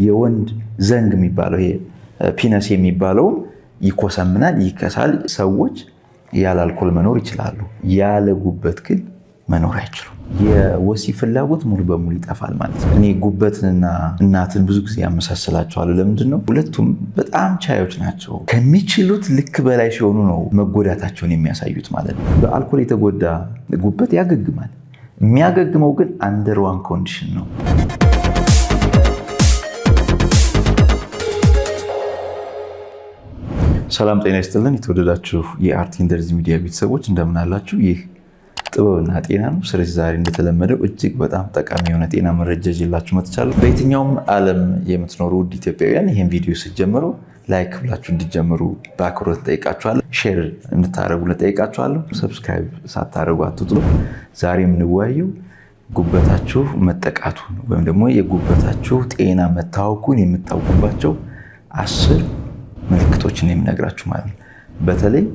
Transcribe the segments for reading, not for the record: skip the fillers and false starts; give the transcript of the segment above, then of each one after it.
የወንድ ዘንግ የሚባለው ይሄ ፒነስ የሚባለው ይኮሰምናል፣ ይከሳል። ሰዎች ያለ አልኮል መኖር ይችላሉ፣ ያለ ጉበት ግን መኖር አይችሉም። የወሲብ ፍላጎት ሙሉ በሙሉ ይጠፋል ማለት ነው። እኔ ጉበትንና እናትን ብዙ ጊዜ ያመሳስላቸዋለሁ። ለምንድን ነው? ሁለቱም በጣም ቻዮች ናቸው። ከሚችሉት ልክ በላይ ሲሆኑ ነው መጎዳታቸውን የሚያሳዩት ማለት ነው። በአልኮል የተጎዳ ጉበት ያገግማል። የሚያገግመው ግን አንደር ዋን ኮንዲሽን ነው። ሰላም ጤና ይስጥልን። የተወደዳችሁ የአርት ኢንደርዚ ሚዲያ ቤተሰቦች እንደምን አላችሁ? ይህ ጥበብና ጤና ነው። ስለዚህ ዛሬ እንደተለመደው እጅግ በጣም ጠቃሚ የሆነ ጤና መረጃ ይዤላችሁ መጥቻለሁ። በየትኛውም ዓለም የምትኖሩ ውድ ኢትዮጵያውያን ይህን ቪዲዮ ስትጀምሩ ላይክ ብላችሁ እንድትጀምሩ በአክብሮት ጠይቃችኋለሁ። ሼር እንድታደርጉ ጠይቃችኋለሁ። ሰብስክራይብ ሳታደርጉ አትውጡ። ዛሬ የምንወያየው ጉበታችሁ መጠቃቱን ወይም ደግሞ የጉበታችሁ ጤና መታወኩን የምታውቁባቸው 10 ምልክቶችን የምነግራችሁ ማለት ነው። በተለይ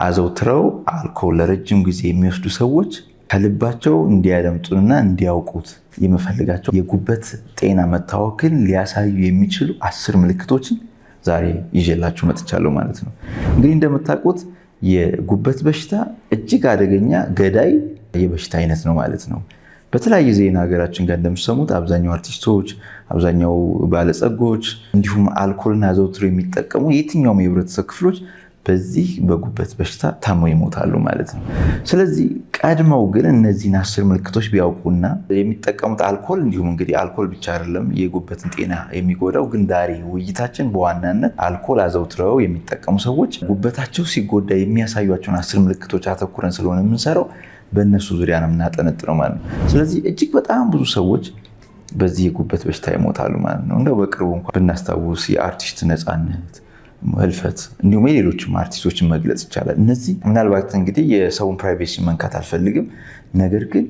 አዘውትረው አልኮል ለረጅም ጊዜ የሚወስዱ ሰዎች ከልባቸው እንዲያደምጡንና እንዲያውቁት የምፈልጋቸው የጉበት ጤና መታወክን ሊያሳዩ የሚችሉ 10 ምልክቶችን ዛሬ ይዤላችሁ መጥቻለሁ ማለት ነው። እንግዲህ እንደምታውቁት የጉበት በሽታ እጅግ አደገኛ ገዳይ የበሽታ አይነት ነው ማለት ነው። በተለያየ ዜና ሀገራችን ጋር እንደምትሰሙት አብዛኛው አርቲስቶች፣ አብዛኛው ባለጸጎች እንዲሁም አልኮልን አዘውትረው የሚጠቀሙ የትኛውም የህብረተሰብ ክፍሎች በዚህ በጉበት በሽታ ታመው ይሞታሉ ማለት ነው። ስለዚህ ቀድመው ግን እነዚህን 10 ምልክቶች ቢያውቁና የሚጠቀሙት አልኮል እንዲሁም እንግዲህ አልኮል ብቻ አይደለም የጉበትን ጤና የሚጎዳው፣ ግን ዛሬ ውይይታችን በዋናነት አልኮል አዘውትረው የሚጠቀሙ ሰዎች ጉበታቸው ሲጎዳ የሚያሳዩቸውን 10 ምልክቶች አተኩረን ስለሆነ የምንሰራው በእነሱ ዙሪያ ነው የምናጠነጥነው ማለት ነው። ስለዚህ እጅግ በጣም ብዙ ሰዎች በዚህ የጉበት በሽታ ይሞታሉ ማለት ነው። እንደው በቅርቡ እንኳን ብናስታውስ የአርቲስት ነፃነት ህልፈት እንዲሁም የሌሎችም አርቲስቶችን መግለጽ ይቻላል። እነዚህ ምናልባት እንግዲህ የሰውን ፕራይቬሲ መንካት አልፈልግም፣ ነገር ግን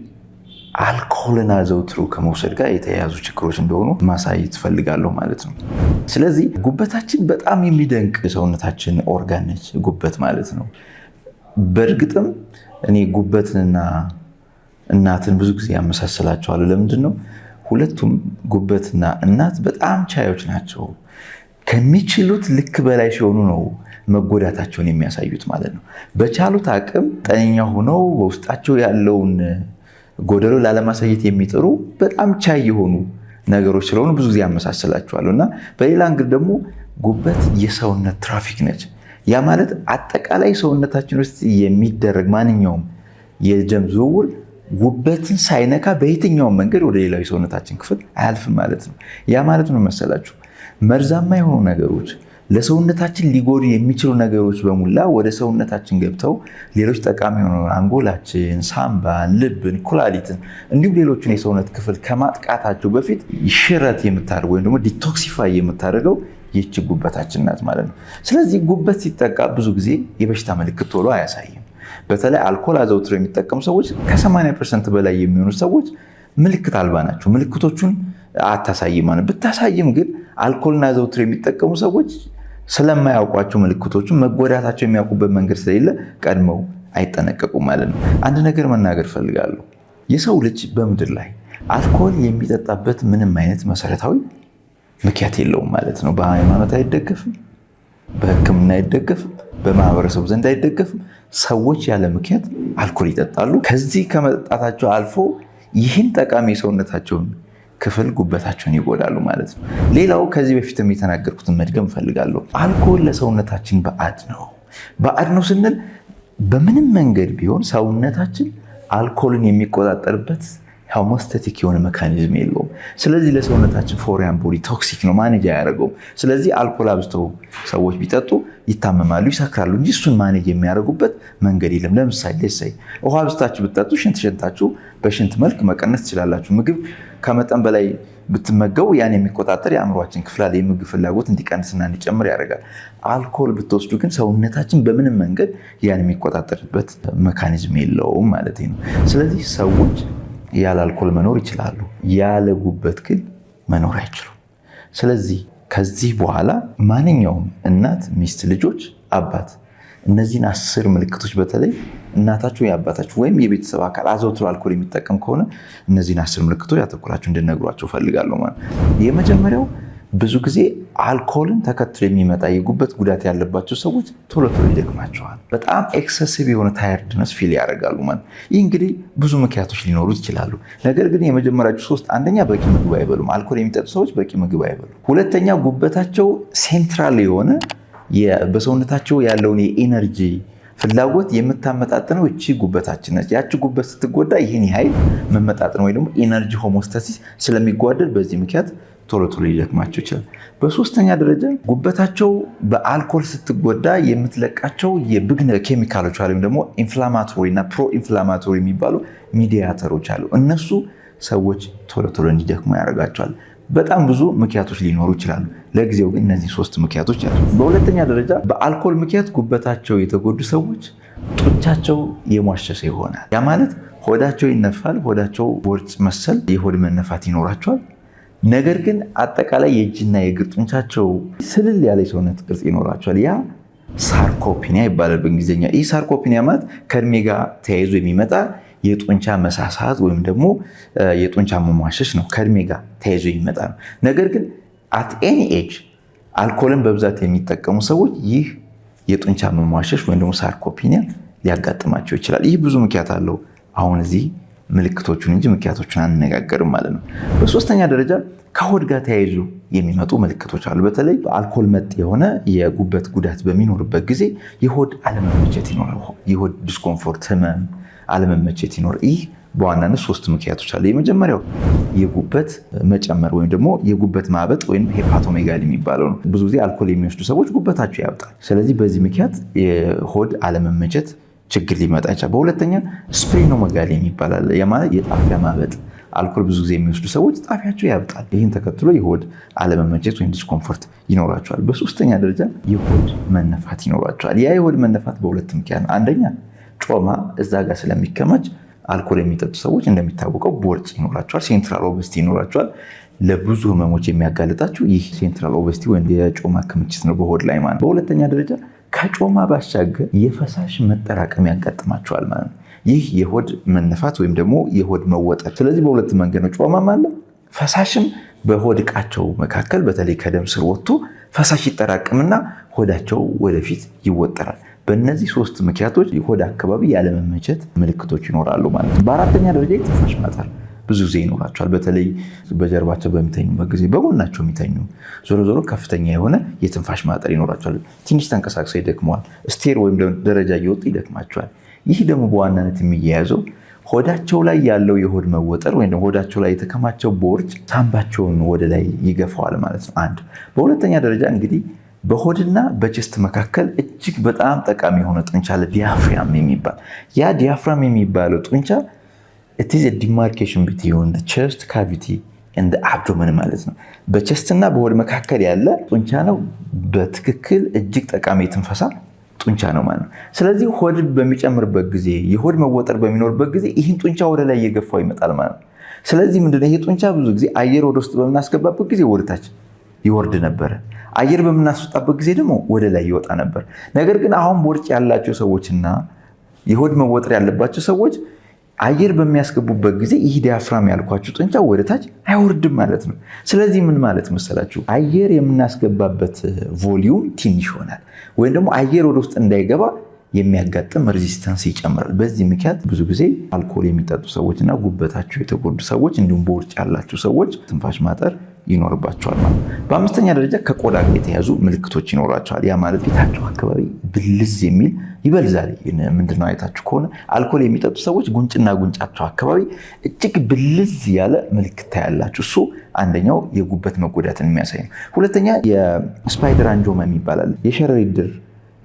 አልኮልን አዘውትሮ ከመውሰድ ጋር የተያያዙ ችግሮች እንደሆኑ ማሳየት እፈልጋለሁ ማለት ነው። ስለዚህ ጉበታችን በጣም የሚደንቅ የሰውነታችን ኦርጋን ነች ጉበት ማለት ነው። በእርግጥም እኔ ጉበትንና እናትን ብዙ ጊዜ ያመሳስላቸዋለሁ። ለምንድን ነው? ሁለቱም ጉበትና እናት በጣም ቻዮች ናቸው። ከሚችሉት ልክ በላይ ሲሆኑ ነው መጎዳታቸውን የሚያሳዩት ማለት ነው። በቻሉት አቅም ጤነኛ ሆነው በውስጣቸው ያለውን ጎደሎ ላለማሳየት የሚጥሩ በጣም ቻይ የሆኑ ነገሮች ስለሆኑ ብዙ ጊዜ ያመሳስላቸዋለሁ። እና በሌላ እንግዲህ ደግሞ ጉበት የሰውነት ትራፊክ ነች። ያ ማለት አጠቃላይ ሰውነታችን ውስጥ የሚደረግ ማንኛውም የደም ዝውውር ጉበትን ሳይነካ በየትኛውም መንገድ ወደ ሌላው የሰውነታችን ክፍል አያልፍም ማለት ነው። ያ ማለት ነው መሰላችሁ፣ መርዛማ የሆኑ ነገሮች ለሰውነታችን ሊጎዱ የሚችሉ ነገሮች በሙላ ወደ ሰውነታችን ገብተው ሌሎች ጠቃሚ የሆኑ አንጎላችን፣ ሳምባን፣ ልብን፣ ኩላሊትን እንዲሁም ሌሎችን የሰውነት ክፍል ከማጥቃታቸው በፊት ሽረት የምታደርገው ወይም ደግሞ ዲቶክሲፋይ የምታደርገው ይህች ጉበታችን ናት ማለት ነው። ስለዚህ ጉበት ሲጠቃ ብዙ ጊዜ የበሽታ ምልክት ቶሎ አያሳይም። በተለይ አልኮል አዘውትረው የሚጠቀሙ ሰዎች ከ80% በላይ የሚሆኑ ሰዎች ምልክት አልባ ናቸው። ምልክቶቹን አታሳይም ማለት ብታሳይም ግን አልኮልን አዘውትረው የሚጠቀሙ ሰዎች ስለማያውቋቸው ምልክቶቹን መጎዳታቸው የሚያውቁበት መንገድ ስለሌለ ቀድመው አይጠነቀቁም ማለት ነው። አንድ ነገር መናገር ፈልጋለሁ። የሰው ልጅ በምድር ላይ አልኮል የሚጠጣበት ምንም አይነት መሰረታዊ ምክንያት የለውም ማለት ነው። በሃይማኖት አይደገፍም፣ በሕክምና አይደገፍም፣ በማህበረሰቡ ዘንድ አይደገፍም። ሰዎች ያለ ምክንያት አልኮል ይጠጣሉ። ከዚህ ከመጠጣታቸው አልፎ ይህን ጠቃሚ የሰውነታቸውን ክፍል ጉበታቸውን ይጎዳሉ ማለት ነው። ሌላው ከዚህ በፊትም የተናገርኩትን መድገም እፈልጋለሁ። አልኮል ለሰውነታችን ባዕድ ነው። ባዕድ ነው ስንል በምንም መንገድ ቢሆን ሰውነታችን አልኮልን የሚቆጣጠርበት ሆሞስታቲክ የሆነ መካኒዝም የለውም። ስለዚህ ለሰውነታችን ፎሪያን ቦዲ ቶክሲክ ነው፣ ማኔጅ አያደርገውም። ስለዚህ አልኮል አብዝተው ሰዎች ቢጠጡ ይታመማሉ፣ ይሰክራሉ እንጂ እሱን ማኔጅ የሚያደርጉበት መንገድ የለም። ለምሳሌ ውሃ አብዝታችሁ ብትጠጡ ሽንት ሸንታችሁ በሽንት መልክ መቀነስ ትችላላችሁ። ምግብ ከመጠን በላይ ብትመገቡ ያን የሚቆጣጠር የአእምሯችን ክፍል አለ፣ የምግብ ፍላጎት እንዲቀንስና እንዲጨምር ያደርጋል። አልኮል ብትወስዱ ግን ሰውነታችን በምንም መንገድ ያን የሚቆጣጠርበት መካኒዝም የለውም ማለት ነው። ስለዚህ ሰዎች ያለ አልኮል መኖር ይችላሉ፣ ያለ ጉበት ግን መኖር አይችሉም። ስለዚህ ከዚህ በኋላ ማንኛውም እናት፣ ሚስት፣ ልጆች፣ አባት እነዚህን 10 ምልክቶች በተለይ እናታችሁ የአባታችሁ ወይም የቤተሰብ አካል አዘውትሮ አልኮል የሚጠቀም ከሆነ እነዚህን 10 ምልክቶች አተኩራችሁ እንድነግሯቸው ፈልጋለሁ ማለት። የመጀመሪያው ብዙ ጊዜ አልኮልን ተከትሎ የሚመጣ የጉበት ጉዳት ያለባቸው ሰዎች ቶሎ ይደክማቸዋል። በጣም ኤክሰሲቭ የሆነ ታየርድነስ ፊል ያደርጋሉ ማለት። ይህ እንግዲህ ብዙ ምክንያቶች ሊኖሩ ይችላሉ። ነገር ግን የመጀመሪያዎቹ 3 አንደኛ በቂ ምግብ አይበሉም። አልኮል የሚጠጡ ሰዎች በቂ ምግብ አይበሉም። ሁለተኛ ጉበታቸው ሴንትራል የሆነ በሰውነታቸው ያለውን የኢነርጂ ፍላጎት የምታመጣጥነው እቺ ጉበታችን ነች። ያቺ ጉበት ስትጎዳ ይህን ኃይል መመጣጠን ወይ ደግሞ ኢነርጂ ሆሞስታሲስ ስለሚጓደል በዚህ ምክንያት ቶሎ ሊደክማቸው ይችላል። በሶስተኛ ደረጃ ጉበታቸው በአልኮል ስትጎዳ የምትለቃቸው የብግነ ኬሚካሎች ወይም ደግሞ ኢንፍላማቶሪ እና ፕሮ ኢንፍላማቶሪ የሚባሉ ሚዲያተሮች አሉ። እነሱ ሰዎች ቶሎ እንዲደክሙ ያደርጋቸዋል። በጣም ብዙ ምክንያቶች ሊኖሩ ይችላሉ። ለጊዜው ግን እነዚህ 3 ምክንያቶች አሉ። በሁለተኛ ደረጃ በአልኮል ምክንያት ጉበታቸው የተጎዱ ሰዎች ጡንቻቸው የሟሸሸ ይሆናል። ያ ማለት ሆዳቸው ይነፋል። ሆዳቸው ቦርጭ መሰል የሆድ መነፋት ይኖራቸዋል። ነገር ግን አጠቃላይ የእጅና የእግር ጡንቻቸው ስልል ያለ የሰውነት ቅርጽ ይኖራቸዋል። ያ ሳርኮፒኒያ ይባላል በእንግሊዝኛ። ይህ ሳርኮፒኒያ ማለት ከእድሜ ጋር ተያይዞ የሚመጣ የጡንቻ መሳሳት ወይም ደግሞ የጡንቻ መሟሸሽ ነው። ከእድሜ ጋር ተያይዞ የሚመጣ ነው። ነገር ግን አት ኤኒ ኤጅ አልኮልን በብዛት የሚጠቀሙ ሰዎች ይህ የጡንቻ መሟሸሽ ወይም ደግሞ ሳርኮፒኒያ ሊያጋጥማቸው ይችላል። ይህ ብዙ ምክንያት አለው። አሁን እዚህ ምልክቶቹን እንጂ ምክንያቶቹን አንነጋገርም ማለት ነው። በሶስተኛ ደረጃ ከሆድ ጋር ተያይዞ የሚመጡ ምልክቶች አሉ። በተለይ በአልኮል መጥ የሆነ የጉበት ጉዳት በሚኖርበት ጊዜ የሆድ አለመመቸት ይኖራል። የሆድ ዲስኮምፎርት፣ ህመም፣ አለመመቸት ይኖራል። ይህ በዋናነት 3 ምክንያቶች አሉ። የመጀመሪያው የጉበት መጨመር ወይም ደግሞ የጉበት ማበጥ ወይም ሄፓቶሜጋሊ የሚባለው ነው። ብዙ ጊዜ አልኮል የሚወስዱ ሰዎች ጉበታቸው ያብጣል። ስለዚህ በዚህ ምክንያት የሆድ አለመመቸት ችግር ሊመጣ ይችላል። በሁለተኛ ስፕሌኖሜጋሊ የሚባል ማለት የጣፊያ ማበጥ። አልኮል ብዙ ጊዜ የሚወስዱ ሰዎች ጣፊያቸው ያብጣል። ይህን ተከትሎ የሆድ አለመመቸት ወይም ዲስኮምፎርት ይኖራቸዋል። በሶስተኛ ደረጃ የሆድ መነፋት ይኖራቸዋል። ያ የሆድ መነፋት በ2 ምክንያት ነው። አንደኛ ጮማ እዛ ጋር ስለሚከማች አልኮል የሚጠጡ ሰዎች እንደሚታወቀው ቦርጭ ይኖራቸዋል፣ ሴንትራል ኦበስቲ ይኖራቸዋል። ለብዙ ህመሞች የሚያጋልጣቸው ይህ ሴንትራል ኦበስቲ ወይም የጮማ ክምችት ነው በሆድ ላይ ማለት። በሁለተኛ ደረጃ ከጮማ ባሻገር የፈሳሽ መጠራቀም ያጋጥማቸዋል ማለት ነው። ይህ የሆድ መነፋት ወይም ደግሞ የሆድ መወጠር። ስለዚህ በ2 መንገድ ነው። ጮማም አለ፣ ፈሳሽም በሆድ ዕቃቸው መካከል በተለይ ከደም ስር ወጥቶ ፈሳሽ ይጠራቅምና ሆዳቸው ወደፊት ይወጠራል። በእነዚህ 3 ምክንያቶች የሆድ አካባቢ ያለመመቸት ምልክቶች ይኖራሉ ማለት ነው። በአራተኛ ደረጃ የትንፋሽ ማጠር ብዙ ጊዜ ይኖራቸዋል። በተለይ በጀርባቸው በሚተኙበት ጊዜ፣ በጎናቸው የሚተኙ ዞሮ ከፍተኛ የሆነ የትንፋሽ ማጠር ይኖራቸዋል። ትንሽ ተንቀሳቅሰው ይደክመዋል። ስቴር ወይም ደረጃ እየወጡ ይደክማቸዋል። ይህ ደግሞ በዋናነት የሚያያዘው ሆዳቸው ላይ ያለው የሆድ መወጠር ወይም ሆዳቸው ላይ የተከማቸው ቦርጭ ሳምባቸውን ወደ ላይ ይገፋዋል ማለት ነው። አንድ በሁለተኛ ደረጃ እንግዲህ በሆድና በቼስት መካከል እጅግ በጣም ጠቃሚ የሆነ ጡንቻ አለ፣ ዲያፍራም የሚባል። ያ ዲያፍራም የሚባለው ጡንቻ it is a demarcation between the chest cavity and the abdomen ማለት ነው። በቼስትና በሆድ መካከል ያለ ጡንቻ ነው። በትክክል እጅግ ጠቃሚ የትንፈሳ ጡንቻ ነው ማለት ነው። ስለዚህ ሆድ በሚጨምርበት ጊዜ፣ የሆድ መወጠር በሚኖርበት ጊዜ ይህን ጡንቻ ወደ ላይ እየገፋው ይመጣል ማለት ነው። ስለዚህ ምንድነው ይሄ ጡንቻ ብዙ ጊዜ አየር ወደ ውስጥ በምናስገባበት ጊዜ ወደታች ይወርድ ነበረ። አየር በምናስወጣበት ጊዜ ደግሞ ወደ ላይ ይወጣ ነበር። ነገር ግን አሁን ቦርጭ ያላቸው ሰዎችና የሆድ መወጠር ያለባቸው ሰዎች አየር በሚያስገቡበት ጊዜ ይህ ዲያፍራም ያልኳችሁ ጡንቻ ወደታች አይወርድም ማለት ነው። ስለዚህ ምን ማለት መሰላችሁ? አየር የምናስገባበት ቮሊዩም ትንሽ ይሆናል፣ ወይም ደግሞ አየር ወደ ውስጥ እንዳይገባ የሚያጋጥም ሬዚስታንስ ይጨምራል። በዚህ ምክንያት ብዙ ጊዜ አልኮል የሚጠጡ ሰዎችና ጉበታቸው የተጎዱ ሰዎች እንዲሁም ቦርጭ ያላቸው ሰዎች ትንፋሽ ማጠር ይኖርባቸዋል ማለት ነው። በአምስተኛ ደረጃ ከቆዳ ጋር የተያዙ ምልክቶች ይኖራቸዋል። ያ ማለት ፊታቸው አካባቢ ብልዝ የሚል ይበልዛል። ምንድነው አይታችሁ ከሆነ አልኮል የሚጠጡ ሰዎች ጉንጭና ጉንጫቸው አካባቢ እጅግ ብልዝ ያለ ምልክት ታያላችሁ። እሱ አንደኛው የጉበት መጎዳትን የሚያሳይ ነው። ሁለተኛ የስፓይደር አንጆማ ይባላል። የሸረሪት ድር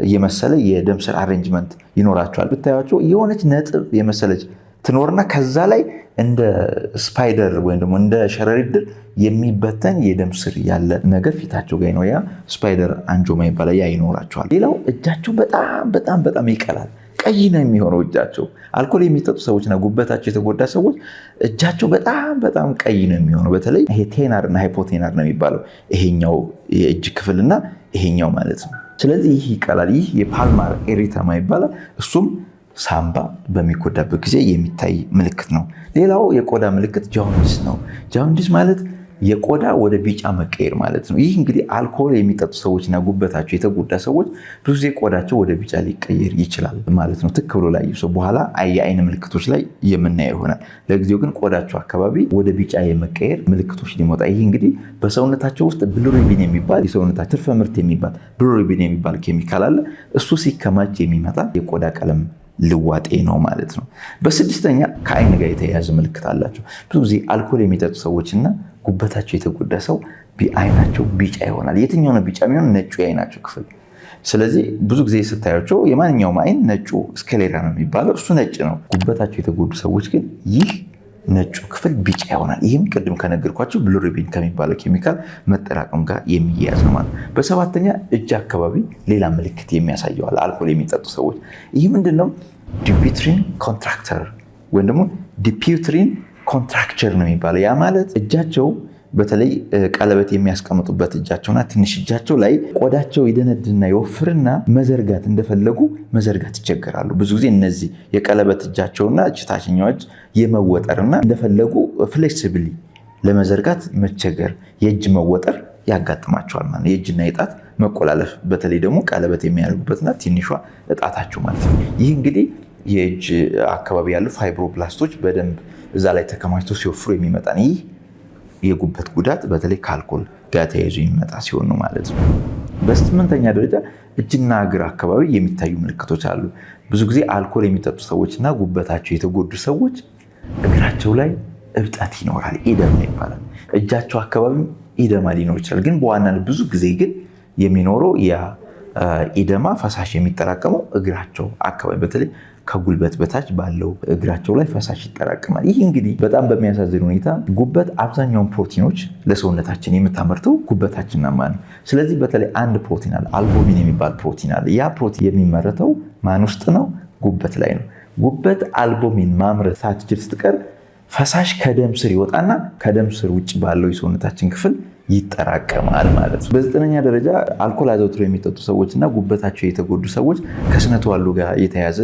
የመሰለ የደም ስር አሬንጅመንት ይኖራቸዋል። ብታያቸው የሆነች ነጥብ የመሰለች ትኖርና ከዛ ላይ እንደ ስፓይደር ወይም ደግሞ እንደ ሸረሪት ድር የሚበተን የደም ስር ያለ ነገር ፊታቸው ጋር ነው። ያ ስፓይደር አንጆማ ይባላል። ያ ይኖራቸዋል። ሌላው እጃቸው በጣም ይቀላል። ቀይ ነው የሚሆነው እጃቸው። አልኮል የሚጠጡ ሰዎችና ጉበታቸው የተጎዳ ሰዎች እጃቸው በጣም ቀይ ነው የሚሆነው። በተለይ ይሄ ቴናር እና ሃይፖቴናር ነው የሚባለው፣ ይሄኛው የእጅ ክፍልና ይሄኛው ማለት ነው። ስለዚህ ይህ ይቀላል። ይህ የፓልማር ኤሪተማ ይባላል። እሱም ሳምባ በሚጎዳበት ጊዜ የሚታይ ምልክት ነው። ሌላው የቆዳ ምልክት ጃውንዲስ ነው። ጃውንዲስ ማለት የቆዳ ወደ ቢጫ መቀየር ማለት ነው። ይህ እንግዲህ አልኮል የሚጠጡ ሰዎችና ጉበታቸው የተጎዳ ሰዎች ብዙ ጊዜ ቆዳቸው ወደ ቢጫ ሊቀየር ይችላል ማለት ነው። ትክ ብሎ ላይ ሰው በኋላ የአይን ምልክቶች ላይ የምናየው ይሆናል። ለጊዜው ግን ቆዳቸው አካባቢ ወደ ቢጫ የመቀየር ምልክቶች ሊመጣ ይህ እንግዲህ በሰውነታቸው ውስጥ ብሉሪቢን የሚባል የሰውነታቸው ትርፈ ምርት የሚባል ብሉሪቢን የሚባል ኬሚካል አለ። እሱ ሲከማች የሚመጣ የቆዳ ቀለም ልዋጤ ነው ማለት ነው። በስድስተኛ ከአይን ጋር የተያያዘ ምልክት አላቸው። ብዙ ጊዜ አልኮል የሚጠጡ ሰዎችና ጉበታቸው የተጎዳ ሰው አይናቸው ቢጫ ይሆናል። የትኛው ነው ቢጫ የሚሆን? ነጩ የአይናቸው ክፍል። ስለዚህ ብዙ ጊዜ ስታያቸው የማንኛውም አይን ነጩ ስክሌራ ነው የሚባለው፣ እሱ ነጭ ነው። ጉበታቸው የተጎዱ ሰዎች ግን ይህ ነጩ ክፍል ቢጫ ይሆናል። ይህም ቅድም ከነገርኳቸው ብሉሪቢን ከሚባለው ኬሚካል መጠራቀም ጋር የሚያያዝ ነው ማለት። በሰባተኛ እጅ አካባቢ ሌላ ምልክት የሚያሳየዋል አልኮል የሚጠጡ ሰዎች። ይህ ምንድነው? ዲፒውትሪን ኮንትራክተር ወይም ደግሞ ዲፒውትሪን ኮንትራክቸር ነው የሚባለው። ያ ማለት እጃቸው በተለይ ቀለበት የሚያስቀምጡበት እጃቸውና ትንሽ እጃቸው ላይ ቆዳቸው ይደነድና ይወፍርና መዘርጋት እንደፈለጉ መዘርጋት ይቸገራሉ። ብዙ ጊዜ እነዚህ የቀለበት እጃቸውና ታችኛው እጅ የመወጠርና እንደፈለጉ ፍሌክሲብሊ ለመዘርጋት መቸገር፣ የእጅ መወጠር ያጋጥማቸዋል ማለት የእጅና የጣት መቆላለፍ፣ በተለይ ደግሞ ቀለበት የሚያደርጉበትና ትንሿ እጣታቸው ማለት ነው። ይህ እንግዲህ የእጅ አካባቢ ያሉ ፋይብሮብላስቶች በደንብ እዛ ላይ ተከማችተው ሲወፍሩ የሚመጣ ይህ የጉበት ጉዳት በተለይ ከአልኮል ጋር ተያይዞ የሚመጣ ሲሆን ነው ማለት ነው። በስምንተኛ ደረጃ እጅና እግር አካባቢ የሚታዩ ምልክቶች አሉ። ብዙ ጊዜ አልኮል የሚጠጡ ሰዎችና ጉበታቸው የተጎዱ ሰዎች እግራቸው ላይ እብጠት ይኖራል፣ ኢደማ ይባላል። እጃቸው አካባቢ ኢደማ ሊኖር ይችላል። ግን በዋናነት ብዙ ጊዜ ግን የሚኖረው ያ ኢደማ ፈሳሽ የሚጠራቀመው እግራቸው አካባቢ በተለይ ከጉልበት በታች ባለው እግራቸው ላይ ፈሳሽ ይጠራቀማል። ይህ እንግዲህ በጣም በሚያሳዝን ሁኔታ ጉበት አብዛኛውን ፕሮቲኖች ለሰውነታችን የምታመርተው ጉበታችን ማለት ነው። ስለዚህ በተለይ አንድ ፕሮቲን አለ፣ አልቡሚን የሚባል ፕሮቲን አለ። ያ ፕሮቲን የሚመረተው ማን ውስጥ ነው? ጉበት ላይ ነው። ጉበት አልቡሚን ማምረት ሳትችል ስትቀር ፈሳሽ ከደም ስር ይወጣና ከደም ስር ውጭ ባለው የሰውነታችን ክፍል ይጠራቀማል ማለት ነው። በዘጠነኛ ደረጃ አልኮል አዘውትረው የሚጠጡ ሰዎችና ጉበታቸው የተጎዱ ሰዎች ከስነ ተዋልዶ ጋር የተያዘ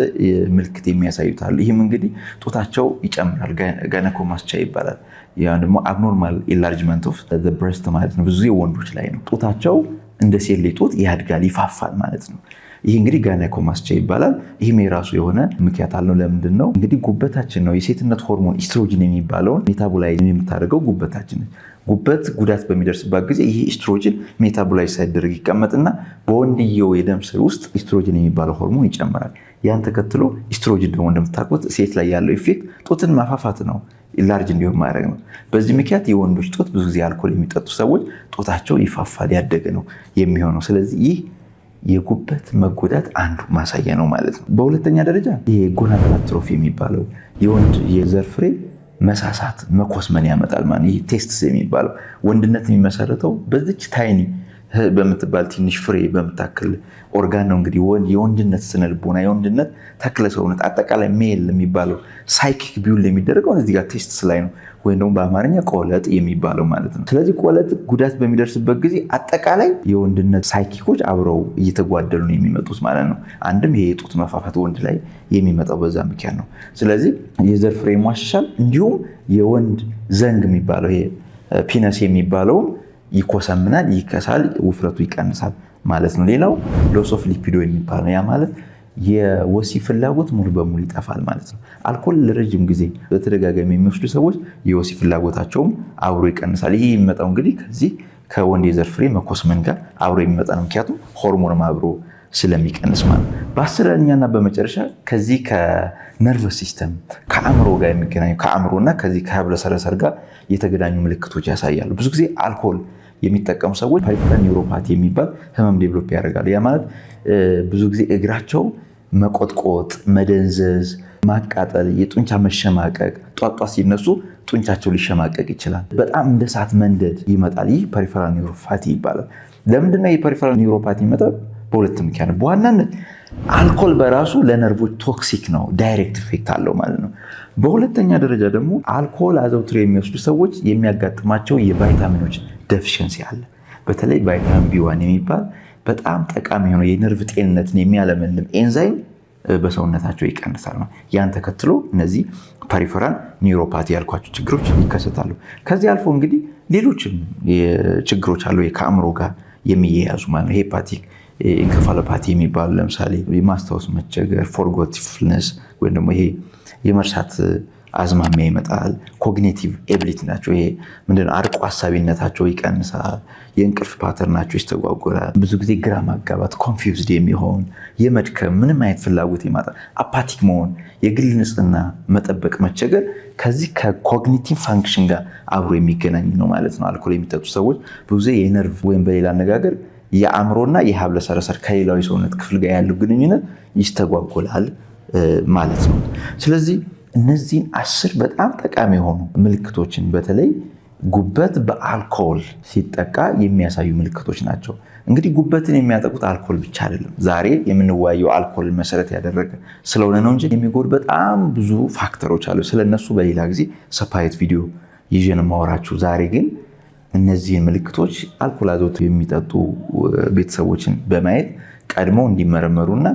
ምልክት የሚያሳዩት አሉ። ይህም እንግዲህ ጡታቸው ይጨምራል፣ ጋይነኮማስቻ ይባላል። ያ ደግሞ አብኖርማል ኢንላርጅመንት ኦፍ ዘ ብሬስት ማለት ነው። ብዙ ጊዜ ወንዶች ላይ ነው። ጡታቸው እንደ ሴት ልጅ ጡት ያድጋል፣ ይፋፋል ማለት ነው። ይህ እንግዲህ ጋይነኮማስቻ ይባላል። ይህም የራሱ የሆነ ምክንያት አለው። ለምንድን ነው? እንግዲህ ጉበታችን ነው የሴትነት ሆርሞን ኢስትሮጅን የሚባለውን ሜታቦላይዝ የምታደርገው ጉበታችን። ጉበት ጉዳት በሚደርስበት ጊዜ ይህ ኢስትሮጅን ሜታቦላይዝ ሳይደረግ ይቀመጥና በወንድየው የደም ስር ውስጥ ኢስትሮጅን የሚባለው ሆርሞን ይጨምራል። ያን ተከትሎ ኢስትሮጅን ደግሞ እንደምታውቁት ሴት ላይ ያለው ኢፌክት ጡትን ማፋፋት ነው፣ ላርጅ እንዲሆን ማድረግ ነው። በዚህ ምክንያት የወንዶች ጡት ብዙ ጊዜ አልኮል የሚጠጡ ሰዎች ጡታቸው ይፋፋል፣ ያደገ ነው የሚሆነው። ስለዚህ ይህ የጉበት መጎዳት አንዱ ማሳያ ነው ማለት ነው። በሁለተኛ ደረጃ ይሄ ጎናዳል አትሮፊ የሚባለው የወንድ የዘር ፍሬ መሳሳት መኮስመን ያመጣል ማለት ይህ ቴስትስ የሚባለው ወንድነት የሚመሰረተው በዚች ታይኒ በምትባል ትንሽ ፍሬ በምታክል ኦርጋን ነው። እንግዲህ የወንድነት ስነልቦና የወንድነት ተክለ ሰውነት አጠቃላይ ሜል የሚባለው ሳይኪክ ቢውል የሚደረገው እዚህ ጋር ቴስትስ ላይ ነው፣ ወይም ደግሞ በአማርኛ ቆለጥ የሚባለው ማለት ነው። ስለዚህ ቆለጥ ጉዳት በሚደርስበት ጊዜ አጠቃላይ የወንድነት ሳይኪኮች አብረው እየተጓደሉ ነው የሚመጡት ማለት ነው። አንድም ይሄ የጡት መፋፋት ወንድ ላይ የሚመጣው በዛ ምክንያት ነው። ስለዚህ የዘር ፍሬ ይሟሸሻል፣ እንዲሁም የወንድ ዘንግ የሚባለው ይሄ ፒነስ የሚባለውም ይኮሰምናል፣ ይከሳል፣ ውፍረቱ ይቀንሳል ማለት ነው። ሌላው ሎስ ኦፍ ሊፒዶ የሚባለው ያ ማለት የወሲብ ፍላጎት ሙሉ በሙሉ ይጠፋል ማለት ነው። አልኮል ለረጅም ጊዜ በተደጋጋሚ የሚወስዱ ሰዎች የወሲብ ፍላጎታቸውም አብሮ ይቀንሳል። ይህ የሚመጣው እንግዲህ ከዚህ ከወንድ የዘር ፍሬ መኮስመን ጋር አብሮ የሚመጣ ነው። ምክንያቱም ሆርሞንም አብሮ ስለሚቀንስ ማለት ነው። በአስረኛና በመጨረሻ ከዚህ ከነርቨስ ሲስተም ከአእምሮ ጋር የሚገናኙ ከአእምሮና ከዚህ ከህብለ ሰረሰር ጋር የተገናኙ ምልክቶች ያሳያሉ። ብዙ ጊዜ አልኮል የሚጠቀሙ ሰዎች ፐሪፈራል ኒውሮፓቲ የሚባል ህመም ዴቨሎፕ ያደርጋሉ። ያ ማለት ብዙ ጊዜ እግራቸው መቆጥቆጥ፣ መደንዘዝ፣ ማቃጠል፣ የጡንቻ መሸማቀቅ፣ ጧጧ ሲነሱ ጡንቻቸው ሊሸማቀቅ ይችላል። በጣም እንደ እሳት መንደድ ይመጣል። ይህ ፐሪፈራል ኒውሮፓቲ ይባላል። ለምንድነው የፐሪፈራል ኒውሮፓቲ ይመጣል? በሁለት ምክንያት። በዋናነት አልኮል በራሱ ለነርቮች ቶክሲክ ነው፣ ዳይሬክት ኢፌክት አለው ማለት ነው። በሁለተኛ ደረጃ ደግሞ አልኮል አዘውትረው የሚወስዱ ሰዎች የሚያጋጥማቸው የቫይታሚኖች ደፊሽንሲ አለ። በተለይ ቫይታሚን ቢ1 የሚባል በጣም ጠቃሚ የሆነ የነርቭ ጤንነትን የሚያለመልም ኤንዛይም በሰውነታቸው ይቀንሳል። ያን ተከትሎ እነዚህ ፐሪፈራል ኒውሮፓቲ ያልኳቸው ችግሮች ይከሰታሉ። ከዚህ አልፎ እንግዲህ ሌሎችም ችግሮች አሉ ከአእምሮ ጋር የሚያያዙ ማለት ሄፓቲክ ኢንኬፋሎፓቲ የሚባሉ ለምሳሌ የማስታወስ መቸገር፣ ፎርጌትፉልነስ ወይም ደግሞ ይሄ የመርሳት አዝማሚያ ይመጣል። ኮግኒቲቭ ኤቢሊቲ ናቸው። ይሄ ምንድነው አርቆ ሀሳቢነታቸው ይቀንሳል። የእንቅልፍ ፓተርናቸው ይስተጓጎላል። ብዙ ጊዜ ግራ ማጋባት፣ ኮንፊውዝድ የሚሆን የመድከም፣ ምንም አይነት ፍላጎት የማጣት፣ አፓቲክ መሆን፣ የግል ንጽህና መጠበቅ መቸገር ከዚህ ከኮግኒቲቭ ፋንክሽን ጋር አብሮ የሚገናኝ ነው ማለት ነው። አልኮል የሚጠጡ ሰዎች ብዙ ጊዜ የነርቭ ወይም በሌላ አነጋገር የአእምሮና የሀብለ ሰረሰር ከሌላው የሰውነት ክፍል ጋር ያለው ግንኙነት ይስተጓጎላል ማለት ነው። ስለዚህ እነዚህን 10 በጣም ጠቃሚ የሆኑ ምልክቶችን በተለይ ጉበት በአልኮል ሲጠቃ የሚያሳዩ ምልክቶች ናቸው። እንግዲህ ጉበትን የሚያጠቁት አልኮል ብቻ አይደለም። ዛሬ የምንወያየው አልኮል መሰረት ያደረገ ስለሆነ ነው እንጂ የሚጎዱ በጣም ብዙ ፋክተሮች አሉ። ስለነሱ በሌላ ጊዜ ሰፓሬት ቪዲዮ ይዤን ማወራችሁ። ዛሬ ግን እነዚህን ምልክቶች አልኮል አዘውትረው የሚጠጡ ቤተሰቦችን በማየት ቀድመው እንዲመረመሩና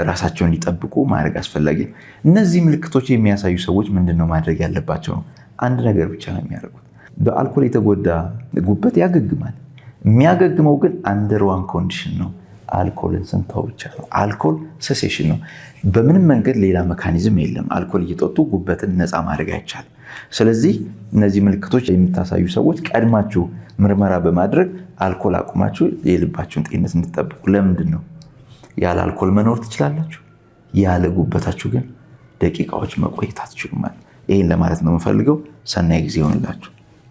ራሳቸውን እንዲጠብቁ ማድረግ አስፈላጊ ነው። እነዚህ ምልክቶች የሚያሳዩ ሰዎች ምንድነው ማድረግ ያለባቸው? አንድ ነገር ብቻ ነው የሚያደርጉት። በአልኮል የተጎዳ ጉበት ያገግማል። የሚያገግመው ግን አንደር ዋን ኮንዲሽን ነው። አልኮልን ስንተው ብቻ ነው። አልኮል ሴሴሽን ነው። በምንም መንገድ ሌላ መካኒዝም የለም። አልኮል እየጠጡ ጉበትን ነፃ ማድረግ አይቻልም። ስለዚህ እነዚህ ምልክቶች የምታሳዩ ሰዎች ቀድማችሁ ምርመራ በማድረግ አልኮል አቁማችሁ የልባችሁን ጤንነት እንድትጠብቁ። ለምንድን ነው ያለ አልኮል መኖር ትችላላችሁ፣ ያለ ጉበታችሁ ግን ደቂቃዎች መቆየት አትችሉም። ይህን ለማለት ነው የምፈልገው። ሰናይ ጊዜ ይሆንላችሁ።